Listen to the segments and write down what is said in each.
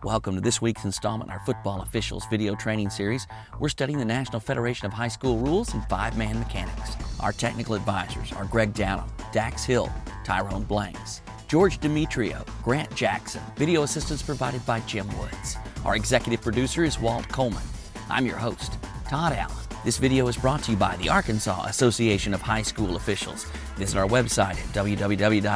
Welcome to this week's installment in our Football Officials video training series. We're studying the National Federation of High School Rules and five-man mechanics. Our technical advisors are Greg Downham, Dax Hill, Tyrone Blanks, George Demetrio, Grant Jackson. Video assistance provided by Jim Woods. Our executive producer is Walt Coleman. I'm your host, Todd Allen. This video is brought to you by the Arkansas Association of High School Officials. Visit our website at www.aahso.com.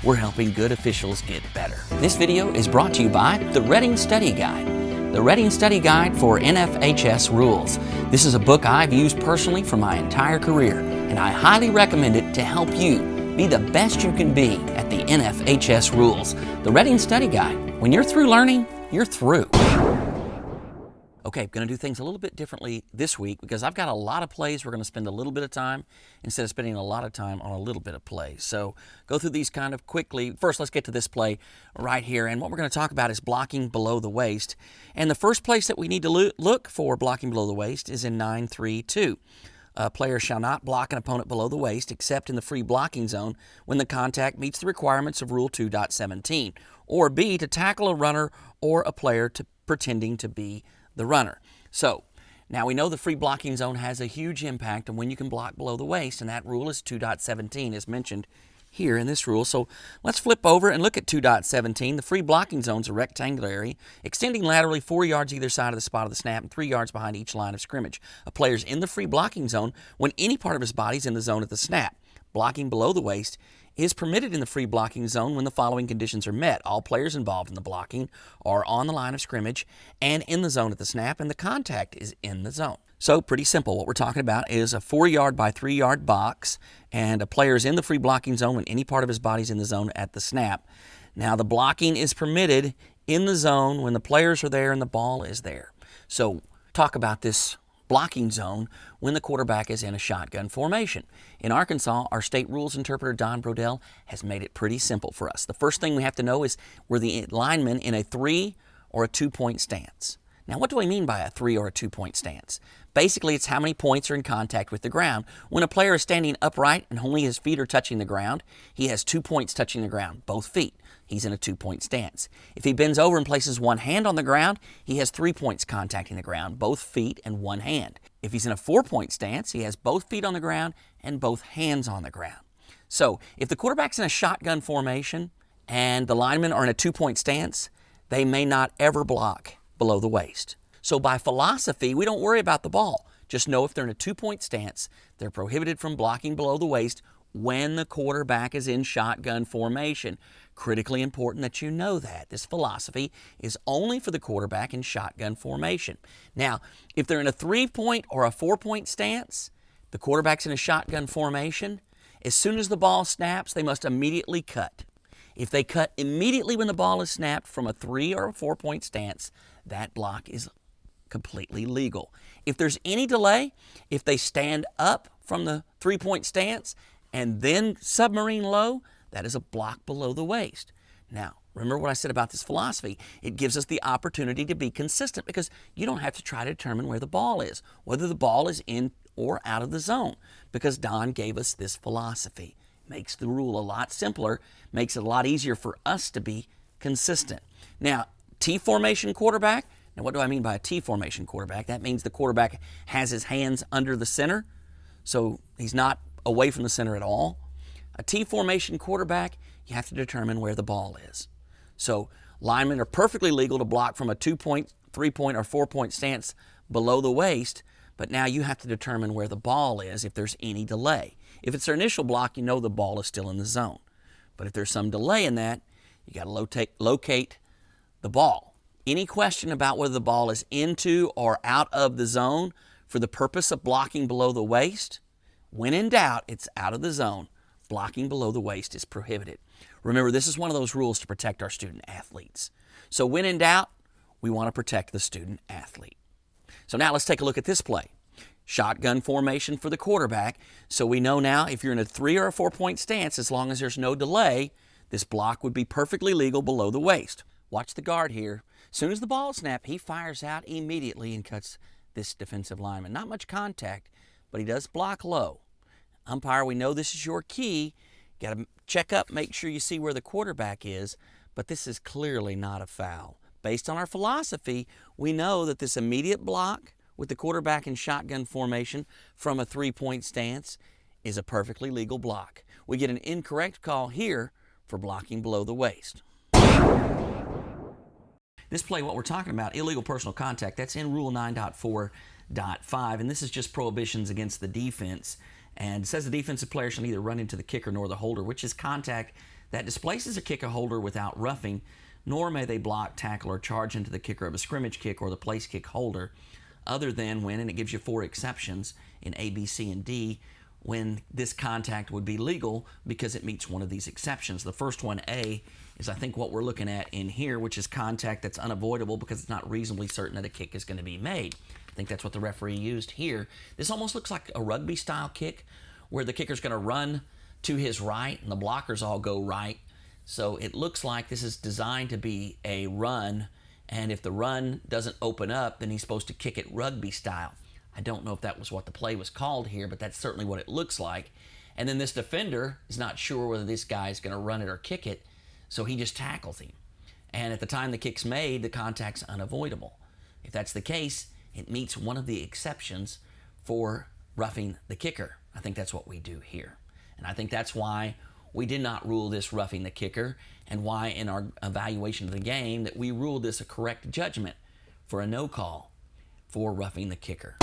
We're helping good officials get better. This video is brought to you by the Reading Study Guide. The Reading Study Guide for NFHS Rules. This is a book I've used personally for my entire career, and I highly recommend it to help you be the best you can be at the NFHS rules. The Reading Study Guide. When you're through learning, you're through. Okay, I'm going to do things a little bit differently this week because I've got a lot of plays. We're going to spend a little bit of time instead of spending a lot of time on a little bit of plays. So go through these kind of quickly. First, let's get to this play right here. And what we're going to talk about is blocking below the waist. And the first place that we need to look for blocking below the waist is in 9-3-2. A player shall not block an opponent below the waist except in the free blocking zone when the contact meets the requirements of Rule 2.17. Or B, to tackle a runner or a player pretending to be the runner. So now we know the free blocking zone has a huge impact on when you can block below the waist, and that rule is 2.17 as mentioned here in this rule. So let's flip over and look at 2.17. The free blocking zone is a rectangular area extending laterally 4 yards either side of the spot of the snap and 3 yards behind each line of scrimmage. A player's in the free blocking zone when any part of his body is in the zone at the snap. Blocking below the waist is permitted in the free blocking zone when the following conditions are met. All players involved in the blocking are on the line of scrimmage and in the zone at the snap, and the contact is in the zone. So pretty simple. What we're talking about is a 4-yard by 3-yard box, and a player is in the free blocking zone when any part of his body is in the zone at the snap. Now the blocking is permitted in the zone when the players are there and the ball is there. So talk about this blocking zone when the quarterback is in a shotgun formation. In Arkansas, our state rules interpreter Don Brodell has made it pretty simple for us. The first thing we have to know is were the linemen in a 3 or a 2-point stance. Now, what do I mean by a 3 or a 2-point stance? Basically, it's how many points are in contact with the ground. When a player is standing upright and only his feet are touching the ground, he has 2 points touching the ground, both feet. He's in a 2-point stance. If he bends over and places one hand on the ground, he has 3 points contacting the ground, both feet and one hand. If he's in a 4-point stance, he has both feet on the ground and both hands on the ground. So if the quarterback's in a shotgun formation and the linemen are in a 2-point stance, they may not ever block below the waist. So by philosophy, we don't worry about the ball. Just know if they're in a 2-point stance, they're prohibited from blocking below the waist when the quarterback is in shotgun formation. Critically important that you know that. This philosophy is only for the quarterback in shotgun formation. Now, if they're in a 3-point or a 4-point stance, the quarterback's in a shotgun formation, as soon as the ball snaps, they must immediately cut. If they cut immediately when the ball is snapped from a 3 or a 4-point stance, that block is completely legal. If there's any delay, if they stand up from the 3-point stance and then submarine low, that is a block below the waist. Now, remember what I said about this philosophy. It gives us the opportunity to be consistent because you don't have to try to determine where the ball is, whether the ball is in or out of the zone, because Don gave us this philosophy. Makes the rule a lot simpler, makes it a lot easier for us to be consistent. Now, T-formation quarterback. Now, what do I mean by a T-formation quarterback? That means the quarterback has his hands under the center, so he's not away from the center at all. A T-formation quarterback, you have to determine where the ball is. So linemen are perfectly legal to block from a 2-point, 3-point, or 4-point stance below the waist, but now you have to determine where the ball is if there's any delay. If it's their initial block, you know the ball is still in the zone. But if there's some delay in that, you got to locate the ball. Any question about whether the ball is into or out of the zone for the purpose of blocking below the waist, when in doubt, it's out of the zone. Blocking below the waist is prohibited. Remember, this is one of those rules to protect our student athletes. So when in doubt, we want to protect the student athlete. So now let's take a look at this play. Shotgun formation for the quarterback. So we know now if you're in a 3 or a 4-point stance, as long as there's no delay, this block would be perfectly legal below the waist. Watch the guard here. As soon as the ball snaps, he fires out immediately and cuts this defensive lineman. Not much contact, but he does block low. Umpire, we know this is your key. Got to check up, make sure you see where the quarterback is. but this is clearly not a foul. Based on our philosophy, we know that this immediate block with the quarterback in shotgun formation from a three-point stance is a perfectly legal block. We get an incorrect call here for blocking below the waist. This play, what we're talking about, illegal personal contact, that's in Rule 9.4.5, and this is just prohibitions against the defense. And it says the defensive player shall neither run into the kicker nor the holder, which is contact that displaces a kicker holder without roughing, nor may they block, tackle, or charge into the kicker of a scrimmage kick or the place kick holder, other than when, and it gives you 4 exceptions in A, B, C, and D, when this contact would be legal because it meets one of these exceptions. The first one, A, is I think what we're looking at in here, which is contact that's unavoidable because it's not reasonably certain that a kick is going to be made. I think that's what the referee used here. This almost looks like a rugby-style kick where the kicker's going to run to his right and the blockers all go right. So it looks like this is designed to be a run, and if the run doesn't open up, then he's supposed to kick it rugby-style. I don't know if that was what the play was called here, but that's certainly what it looks like. And then this defender is not sure whether this guy is going to run it or kick it, so he just tackles him. And at the time the kick's made, the contact's unavoidable. If that's the case, it meets one of the exceptions for roughing the kicker. I think that's what we do here. And I think that's why we did not rule this roughing the kicker, and why in our evaluation of the game that we ruled this a correct judgment for a no call for roughing the kicker.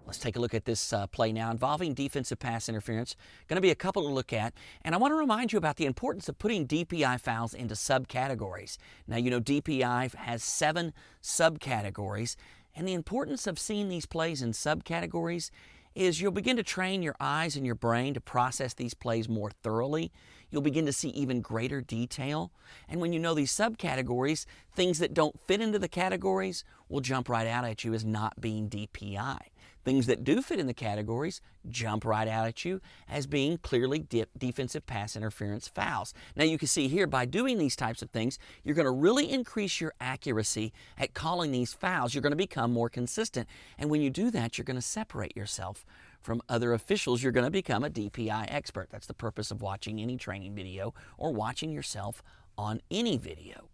Let's take a look at this play now involving defensive pass interference. Going to be a couple to look at, and I want to remind you about the importance of putting DPI fouls into subcategories. Now, you know DPI has 7 subcategories, and the importance of seeing these plays in subcategories is you'll begin to train your eyes and your brain to process these plays more thoroughly. You'll begin to see even greater detail. And when you know these subcategories, things that don't fit into the categories will jump right out at you as not being DPI. Things that do fit in the categories jump right out at you as being clearly defensive pass interference fouls. Now you can see here, by doing these types of things, you're going to really increase your accuracy at calling these fouls. You're going to become more consistent. And when you do that, you're going to separate yourself from other officials. You're going to become a DPI expert. That's the purpose of watching any training video or watching yourself on any video.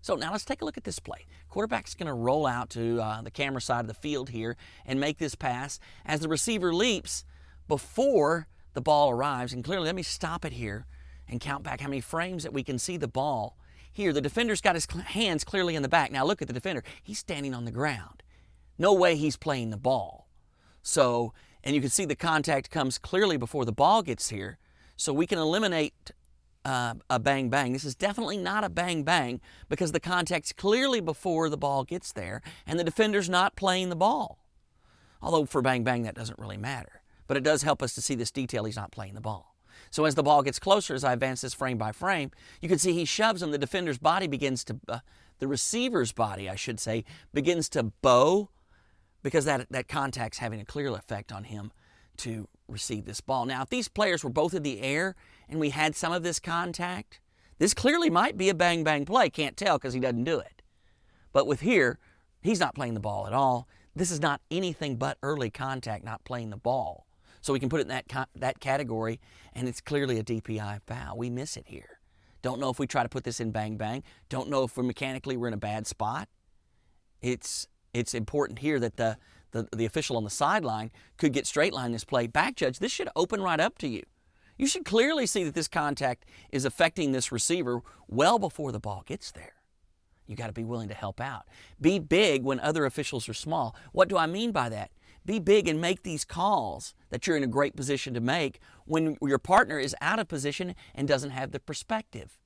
So now let's take a look at this play. Quarterback's going to roll out to the camera side of the field here and make this pass as the receiver leaps before the ball arrives. And clearly, let me stop it here and count back how many frames that we can see the ball. Here, the defender's got his hands clearly in the back. Now look at the defender. He's standing on the ground. No way he's playing the ball. So, and you can see the contact comes clearly before the ball gets here. So we can eliminate a bang-bang. This is definitely not a bang-bang because the contact's clearly before the ball gets there and the defender's not playing the ball. Although for bang-bang that doesn't really matter. But it does help us to see this detail, he's not playing the ball. So as the ball gets closer, as I advance this frame by frame, you can see he shoves him. The defender's body begins to, the receiver's body, I should say, begins to bow because that contact's having a clear effect on him to receive this ball. Now, if these players were both in the air and we had some of this contact, this clearly might be a bang-bang play. Can't tell because he doesn't do it. But with here, he's not playing the ball at all. This is not anything but early contact, not playing the ball. So we can put it in that category, and it's clearly a DPI foul. We miss it here. Don't know if we try to put this in bang-bang. Don't know if we're in a bad spot. It's important here that the official on the sideline could get straight line this play. Back judge, this should open right up to you. You should clearly see that this contact is affecting this receiver well before the ball gets there. You got to be willing to help out. Be big when other officials are small. What do I mean by that? Be big and make these calls that you're in a great position to make when your partner is out of position and doesn't have the perspective.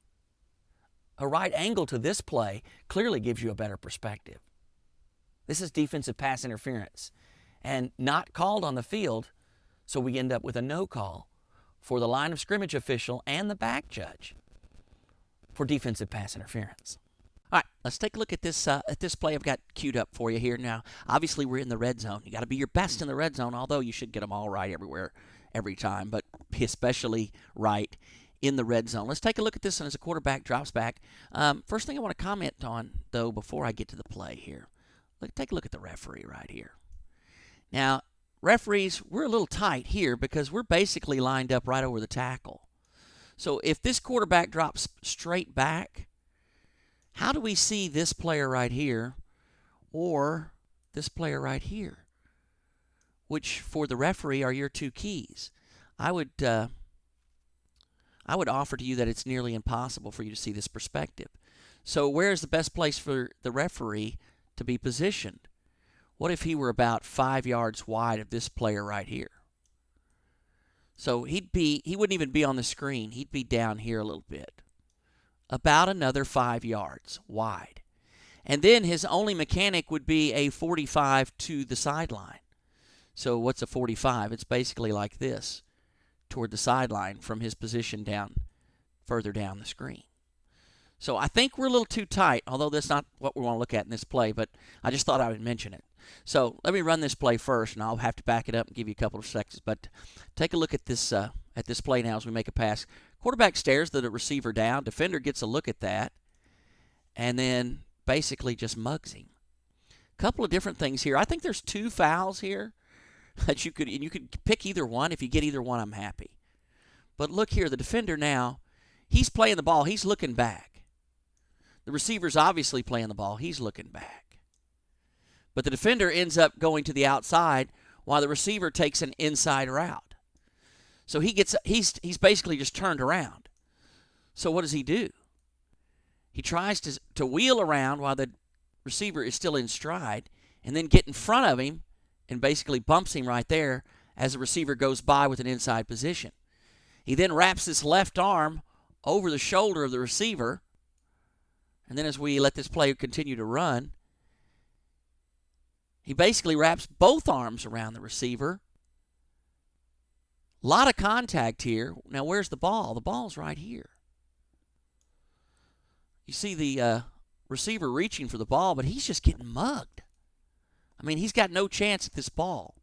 A right angle to this play clearly gives you a better perspective. This is defensive pass interference and not called on the field, so we end up with a no call for the line of scrimmage official and the back judge for defensive pass interference. All right, let's take a look at this play I've got queued up for you here now. Obviously, we're in the red zone. You got to be your best in the red zone, although you should get them all right everywhere, every time, but be especially right in the red zone. Let's take a look at this one as a quarterback drops back. First thing I want to comment on, though, before I get to the play here, take a look at the referee right here. Now, referees, we're a little tight here because we're basically lined up right over the tackle. So if this quarterback drops straight back, how do we see this player right here or this player right here, which for the referee are your two keys? I would offer to you that it's nearly impossible for you to see this perspective. So where is the best place for the referee to be positioned? What if he were about 5 yards wide of this player right here? So he wouldn't even be on the screen. He'd be down here a little bit, about another 5 yards wide. And then his only mechanic would be a 45 to the sideline. So what's a 45? It's basically like this, toward the sideline from his position down, further down the screen. So I think we're a little too tight, although that's not what we want to look at in this play, but I just thought I would mention it. So let me run this play first, and I'll have to back it up and give you a couple of seconds. But take a look at this play now as we make a pass. Quarterback stares the receiver down. Defender gets a look at that, and then basically just mugs him. A couple of different things here. I think there's 2 fouls here that you could pick either one. If you get either one, I'm happy. But look here, the defender now, he's playing the ball. He's looking back. The receiver's obviously playing the ball. He's looking back. But the defender ends up going to the outside while the receiver takes an inside route. So he's basically just turned around. So what does he do? He tries to wheel around while the receiver is still in stride and then get in front of him and basically bumps him right there as the receiver goes by with an inside position. He then wraps his left arm over the shoulder of the receiver. And then as we let this play continue to run, he basically wraps both arms around the receiver. A lot of contact here. Now, where's the ball? The ball's right here. You see the receiver reaching for the ball, but he's just getting mugged. I mean, he's got no chance at this ball.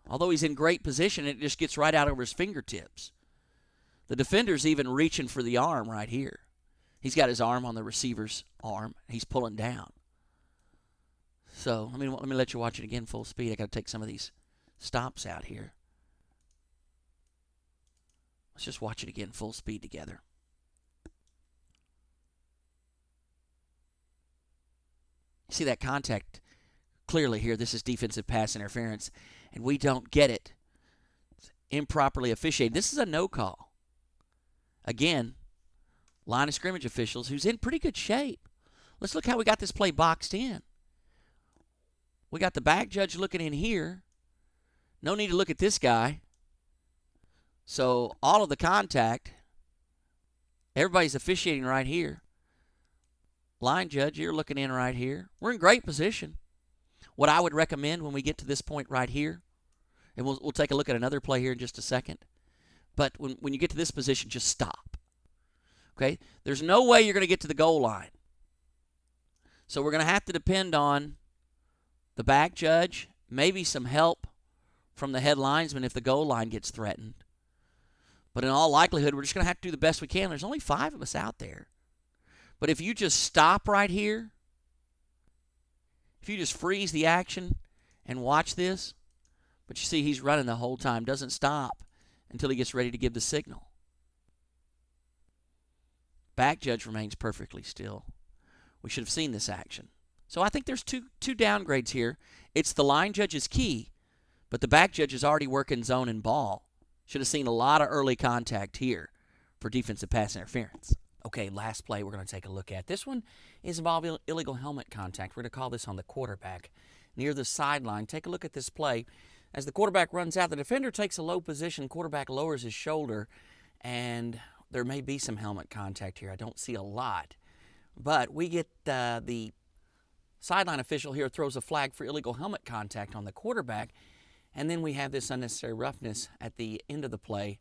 Although he's in great position, it just gets right out over his fingertips. The defender's even reaching for the arm right here. He's got his arm on the receiver's arm. He's pulling down. So let me let you watch it again full speed. I got to take some of these stops out here. Let's just watch it again full speed together. See that contact clearly here. This is defensive pass interference, and we don't get it. It's improperly officiated. This is a no call. Again, line of scrimmage officials who's in pretty good shape. Let's look how we got this play boxed in. We got the back judge looking in here. No need to look at this guy. So all of the contact, everybody's officiating right here. Line judge, you're looking in right here. We're in great position. What I would recommend when we get to this point right here, and we'll take a look at another play here in just a second, but when you get to this position, just stop. Okay? There's no way you're going to get to the goal line. So we're going to have to depend on the back judge, maybe some help from the head linesman if the goal line gets threatened. But in all likelihood, we're just going to have to do the best we can. There's only 5 of us out there. But if you just stop right here, if you just freeze the action and watch this, but you see he's running the whole time, doesn't stop until he gets ready to give the signal. Back judge remains perfectly still. We should have seen this action. So I think there's two downgrades here. It's the line judge's key, but the back judge is already working zone and ball. Should have seen a lot of early contact here for defensive pass interference. Okay, last play we're going to take a look at. This one is involving illegal helmet contact. We're going to call this on the quarterback near the sideline. Take a look at this play. As the quarterback runs out, the defender takes a low position. Quarterback lowers his shoulder, and there may be some helmet contact here. I don't see a lot. But we get the sideline official here throws a flag for illegal helmet contact on the quarterback, and then we have this unnecessary roughness at the end of the play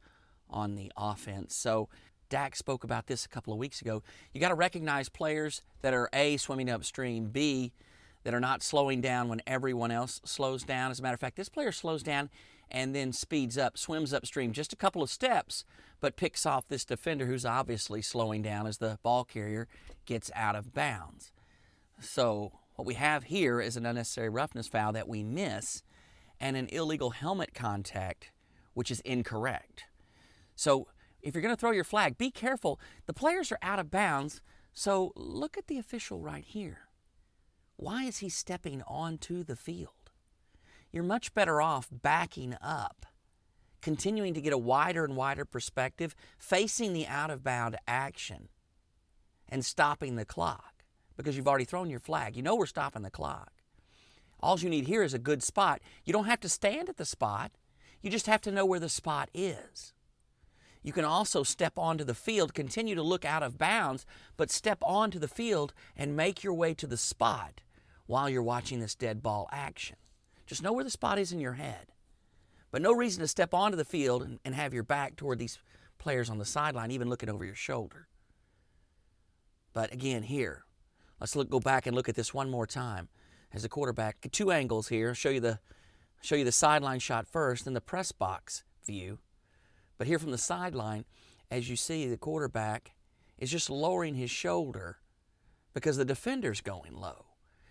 on the offense. So Dak spoke about this a couple of weeks ago. You got to recognize players that are A, swimming upstream, B, that are not slowing down when everyone else slows down. As a matter of fact, this player slows down and then speeds up, swims upstream just a couple of steps, but picks off this defender who's obviously slowing down as the ball carrier gets out of bounds. So what we have here is an unnecessary roughness foul that we miss and an illegal helmet contact, which is incorrect. So if you're going to throw your flag, be careful. The players are out of bounds, so look at the official right here. Why is he stepping onto the field? You're much better off backing up, continuing to get a wider and wider perspective, facing the out-of-bound action, and stopping the clock, because you've already thrown your flag. You know we're stopping the clock. All you need here is a good spot. You don't have to stand at the spot. You just have to know where the spot is. You can also step onto the field, continue to look out of bounds, but step onto the field and make your way to the spot while you're watching this dead ball action. Just know where the spot is in your head. But no reason to step onto the field and have your back toward these players on the sideline, even looking over your shoulder. But again, here, let's go back and look at this one more time. As a quarterback, two angles here. Show you the sideline shot first, then the press box view. But here from the sideline, as you see, the quarterback is just lowering his shoulder because the defender's going low.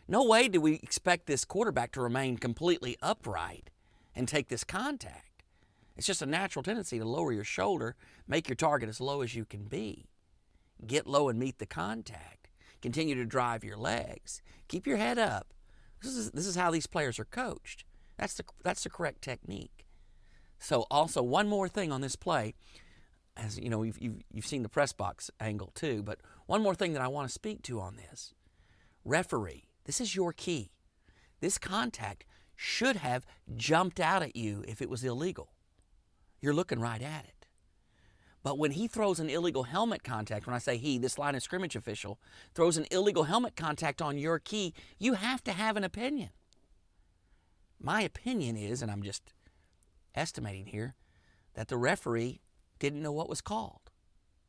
No way do we expect this quarterback to remain completely upright and take this contact. It's just a natural tendency to lower your shoulder, make your target as low as you can be. Get low and meet the contact. Continue to drive your legs. Keep your head up. This is how these players are coached. That's the correct technique. So also one more thing on this play, as you know, you've seen the press box angle too, but one more thing that I want to speak to on this. Referee, this is your key. This contact should have jumped out at you if it was illegal. You're looking right at it. But when he throws an illegal helmet contact, when I say he, this line of scrimmage official, throws an illegal helmet contact on your key, you have to have an opinion. My opinion is, and I'm just estimating here, that the referee didn't know what was called,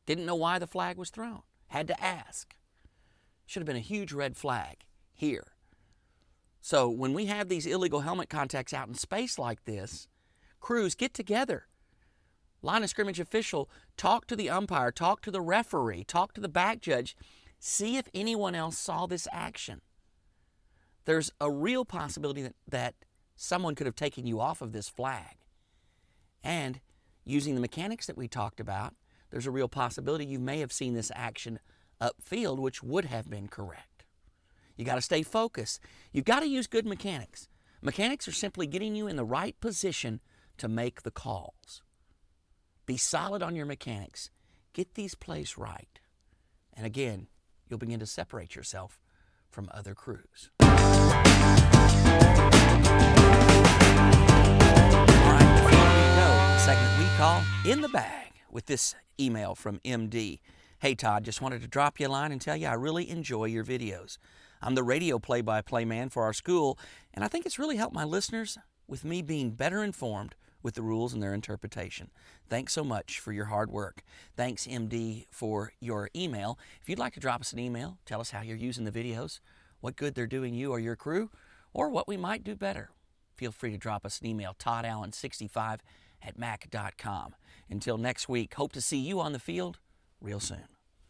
didn't know why the flag was thrown, had to ask. Should have been a huge red flag here. So when we have these illegal helmet contacts out in space like this, crews, get together. Line of scrimmage official, talk to the umpire, talk to the referee, talk to the back judge, see if anyone else saw this action. There's a real possibility that someone could have taken you off of this flag. And using the mechanics that we talked about, there's a real possibility you may have seen this action upfield, which would have been correct. You got to stay focused. You've got to use good mechanics. Mechanics are simply getting you in the right position to make the calls. Be solid on your mechanics. Get these plays right. And again, you'll begin to separate yourself from other crews. All right, before we go, segment we call In the Bag with this email from MD. Hey Todd, just wanted to drop you a line and tell you I really enjoy your videos. I'm the radio play-by-play man for our school, and I think it's really helped my listeners with me being better informed with the rules and their interpretation. Thanks so much for your hard work. Thanks, MD, for your email. If you'd like to drop us an email, tell us how you're using the videos, what good they're doing you or your crew, or what we might do better, feel free to drop us an email, toddallen65@mac.com. Until next week, hope to see you on the field real soon.